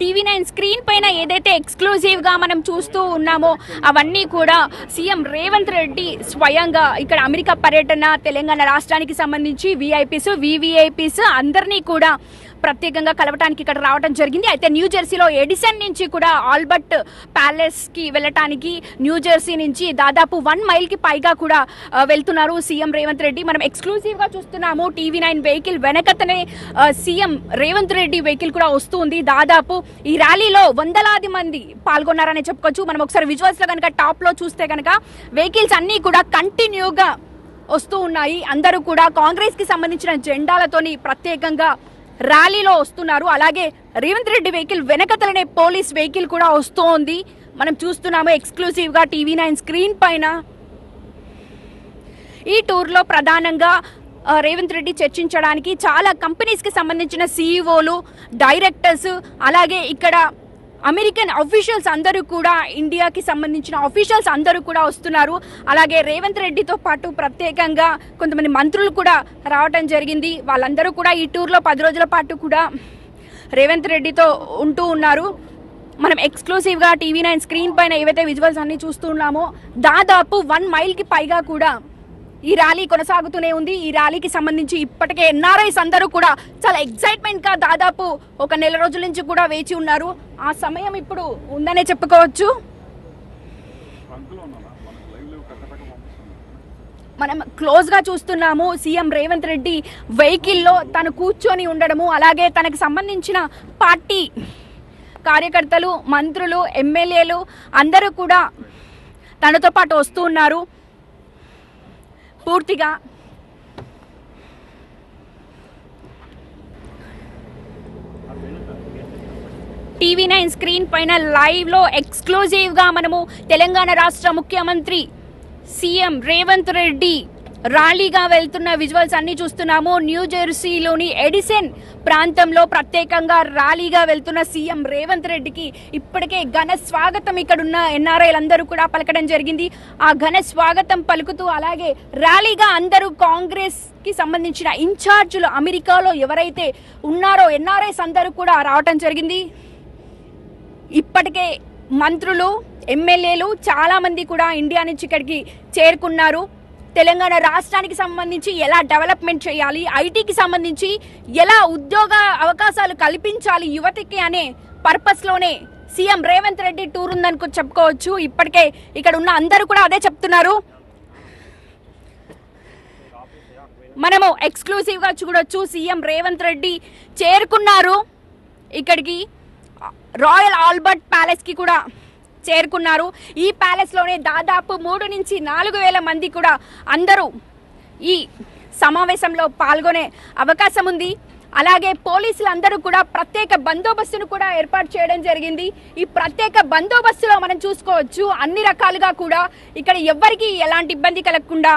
TV9 screen పైన ఏదైతే ఎక్స్క్లూజివ్గా మనం చూస్తూ ఉన్నామో అవన్నీ కూడా సీఎం రేవంత్ రెడ్డి స్వయంగా ఇక్కడ అమెరికా పర్యటన, తెలంగాణ రాష్ట్రానికి సంబంధించి VVIPs అందరినీ కూడా ప్రత్యేకంగా కలవటానికి ఇక్కడ రావడం జరిగింది. అయితే న్యూజెర్సీలో ఎడిసన్ నుంచి కూడా ఆల్బర్ట్ ప్యాలెస్కి వెళ్ళటానికి న్యూజెర్సీ నుంచి దాదాపు 1 మైల్కి పైగా కూడా వెళ్తున్నారు సీఎం రేవంత్ రెడ్డి. మనం ఎక్స్క్లూజివ్గా చూస్తున్నాము. TV9 వెహికల్ వెనకతనే సీఎం రేవంత్ రెడ్డి వెహికల్ కూడా వస్తుంది. దాదాపు ఈ ర్యాలీలో వందలాది మంది పాల్గొన్నారని చెప్పుకోవచ్చు. మనం ఒకసారి విజువల్స్లో కనుక టాప్లో చూస్తే కనుక వెహికల్స్ అన్నీ కూడా కంటిన్యూగా వస్తూ ఉన్నాయి. అందరూ కూడా కాంగ్రెస్కి సంబంధించిన జెండాలతోని ప్రత్యేకంగా ర్యాలీలో వస్తున్నారు. అలాగే రేవంత్ రెడ్డి వెహికల్ వెనకతలనే పోలీస్ వెహికల్ కూడా వస్తోంది. మనం చూస్తున్నాము ఎక్స్క్లూజివ్గా TV9 స్క్రీన్ పైన. ఈ టూర్లో ప్రధానంగా రేవంత్ రెడ్డి చర్చించడానికి చాలా కంపెనీస్కి సంబంధించిన CEOలు, డైరెక్టర్స్, అలాగే ఇక్కడ అమెరికన్ అఫీషియల్స్ అందరూ కూడా, ఇండియాకి సంబంధించిన అఫీషియల్స్ అందరూ కూడా వస్తున్నారు. అలాగే రేవంత్ రెడ్డితో పాటు ప్రత్యేకంగా కొంతమంది మంత్రులు కూడా రావటం జరిగింది. వాళ్ళందరూ కూడా ఈ టూర్లో 10 రోజుల పాటు కూడా రేవంత్ రెడ్డితో ఉంటూ ఉన్నారు. మనం ఎక్స్క్లూజివ్గా TV9 స్క్రీన్ పైన ఏవైతే విజువల్స్ అన్నీ చూస్తున్నామో దాదాపు 1 మైల్కి పైగా కూడా ఈ ర్యాలీ కొనసాగుతూనే ఉంది. ఈ ర్యాలీకి సంబంధించి ఇప్పటికే NRIs అందరూ కూడా చాలా ఎక్సైట్మెంట్గా దాదాపు 1 నెల రోజుల నుంచి కూడా వేచి ఉన్నారు. ఆ సమయం ఇప్పుడు ఉందనే చెప్పుకోవచ్చు. మనం క్లోజ్గా చూస్తున్నాము. సీఎం రేవంత్ రెడ్డి వెహికల్లో తను కూర్చొని ఉండడము, అలాగే తనకు సంబంధించిన పార్టీ కార్యకర్తలు, మంత్రులు, ఎమ్మెల్యేలు అందరూ కూడా తనతో పాటు వస్తూ ఉన్నారు. పూర్తిగా TV9 స్క్రీన్ పైన లైవ్లో ఎక్స్క్లూజివ్గా మనము తెలంగాణ రాష్ట్ర ముఖ్యమంత్రి సీఎం రేవంత్ రెడ్డి ర్యాలీగా వెళ్తున్న విజువల్స్ అన్ని చూస్తున్నాము. న్యూజెర్సీలోని ఎడిసన్ ప్రాంతంలో ప్రత్యేకంగా ర్యాలీగా వెళ్తున్న సీఎం రేవంత్ రెడ్డికి ఇప్పటికే ఘన స్వాగతం ఇక్కడున్న NRIలందరూ కూడా పలకడం జరిగింది. ఆ ఘన స్వాగతం పలుకుతూ అలాగే ర్యాలీగా అందరూ కాంగ్రెస్కి సంబంధించిన ఇన్ఛార్జీలు అమెరికాలో ఎవరైతే ఉన్నారో NRIs అందరూ కూడా రావటం జరిగింది. ఇప్పటికే మంత్రులు, ఎమ్మెల్యేలు చాలామంది కూడా ఇండియా నుంచి ఇక్కడికి చేరుకున్నారు. తెలంగాణ రాష్ట్రానికి సంబంధించి ఎలా డెవలప్మెంట్ చేయాలి, ఐటీకి సంబంధించి ఎలా ఉద్యోగ అవకాశాలు కల్పించాలి యువతకి అనే పర్పస్లోనే సీఎం రేవంత్ రెడ్డి టూర్ ఉందని చెప్పుకోవచ్చు. ఇప్పటికే ఇక్కడ ఉన్న అందరూ కూడా అదే చెప్తున్నారు. మనము ఎక్స్క్లూజివ్గా చూడొచ్చు. సీఎం రేవంత్ రెడ్డి చేరుకున్నారు ఇక్కడికి. రాయల్ ఆల్బర్ట్ ప్యాలెస్కి కూడా చేరుకున్నారు. ఈ ప్యాలెస్లోనే దాదాపు 3 నుంచి 4 వేల మంది కూడా అందరూ ఈ సమావేశంలో పాల్గొనే అవకాశం ఉంది. అలాగే పోలీసులు అందరూ కూడా ప్రత్యేక బందోబస్తును కూడా ఏర్పాటు చేయడం జరిగింది. ఈ ప్రత్యేక బందోబస్తులో మనం చూసుకోవచ్చు అన్ని రకాలుగా కూడా ఇక్కడ ఎవ్వరికి ఎలాంటి ఇబ్బంది కలగకుండా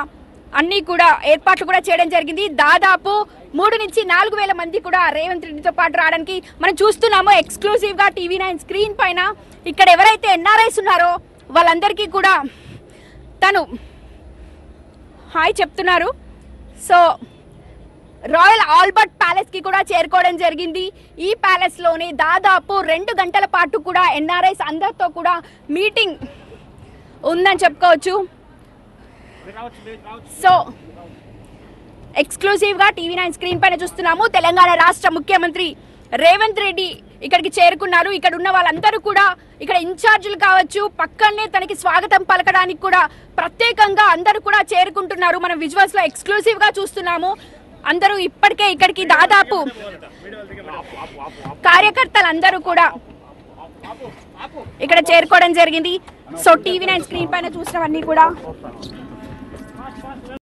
అన్నీ కూడా ఏర్పాట్లు కూడా చేయడం జరిగింది. దాదాపు 3 నుంచి 4 వేల మంది కూడా రేవంత్ రెడ్డితో పాటు రావడానికి మనం చూస్తున్నాము. ఎక్స్క్లూజివ్గా TV9 స్క్రీన్ పైన ఇక్కడ ఎవరైతే NRIs ఉన్నారో వాళ్ళందరికీ కూడా తను హాయ్ చెప్తున్నారు. సో రాయల్ ఆల్బర్ట్ ప్యాలెస్కి కూడా చేరుకోవడం జరిగింది. ఈ ప్యాలెస్లోనే దాదాపు 2 గంటల పాటు కూడా NRIs అందరితో కూడా మీటింగ్ ఉందని చెప్పుకోవచ్చు. సో ఎక్స్క్లూజివ్గా TV9 స్క్రీన్ పైన చూస్తున్నాము. తెలంగాణ రాష్ట్ర ముఖ్యమంత్రి రేవంత్ రెడ్డి ఇక్కడికి చేరుకున్నారు. ఇక్కడ ఉన్న వాళ్ళందరూ కూడా ఇక్కడ ఇన్ఛార్జీలు కావచ్చు, పక్కనే తనకి స్వాగతం పలకడానికి కూడా ప్రత్యేకంగా అందరూ కూడా చేరుకుంటున్నారు. మనం విజువల్స్లో ఎక్స్క్లూజివ్గా చూస్తున్నాము. అందరూ ఇప్పటికే ఇక్కడికి దాదాపు కార్యకర్తలు అందరూ కూడా ఇక్కడ చేరుకోవడం జరిగింది. సో TV9 స్క్రీన్ పైన చూసినవన్నీ కూడా